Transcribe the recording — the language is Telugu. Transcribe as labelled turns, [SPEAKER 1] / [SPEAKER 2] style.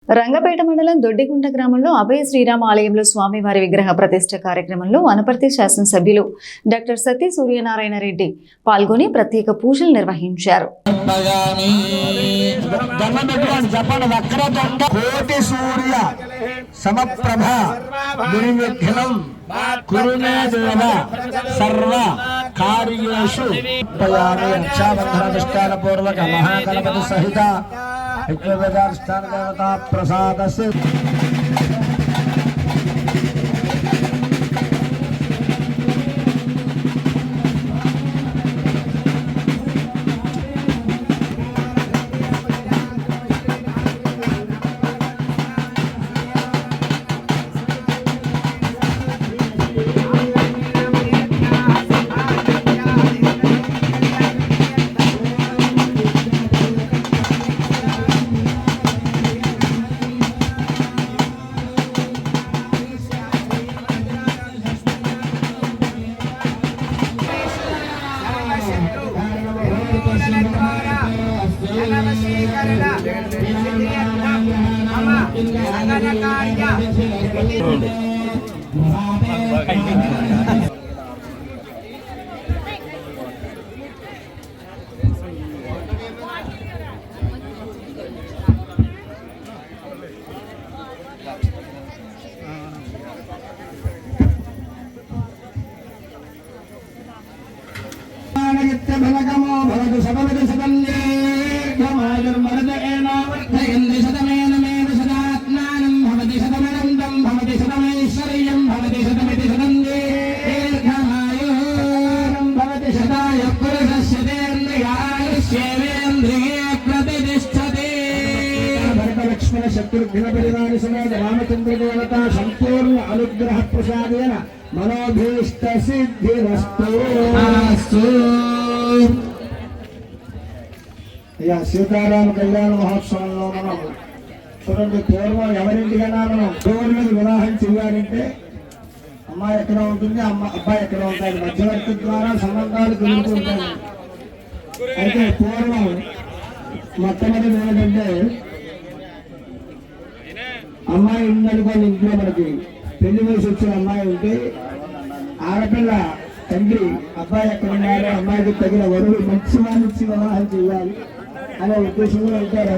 [SPEAKER 1] రంగపేట మండలం దొడ్డిగుంట గ్రామంలో అభయ శ్రీరామ ఆలయంలో స్వామివారి విగ్రహ ప్రతిష్ఠ కార్యక్రమంలో వనపర్తి శాసనసభ్యులు డాక్టర్ సత్య సూర్యనారాయణ రెడ్డి పాల్గొని ప్రత్యేక పూజలు నిర్వహించారు.
[SPEAKER 2] देवता प्रसाद से शत्रुघ्न समेत रामचंद्र देवता संपूर्ण अनुग्रह प्रसादेन मनोभीष्ट सिद्धिरस्तु। सीताराम कल्याण महोत्सव చూడండి, పూర్వం ఎవరింటికైనా మనం దేవుడి మీద వివాహం చేయాలంటే అమ్మాయి ఎక్కడ ఉంటుంది, అబ్బాయి ఎక్కడ ఉంటాయి, మధ్యవర్తి ద్వారా సంబంధాలు కుదురుతుంటాయి. అయితే పూర్వం మొట్టమొదటి ఏంటంటే అమ్మాయి ఉందనుకోని ఇంట్లో మనకి పెళ్లి వయసు వచ్చిన అమ్మాయి ఉంటే ఆడపిల్ల తండ్రి అబ్బాయి ఎక్కడ ఉన్నారో అమ్మాయికి తగిన వరువు మంచి వారిచ్చి వివాహం చేయాలి అనే ఉద్దేశంలో ఉంటారు.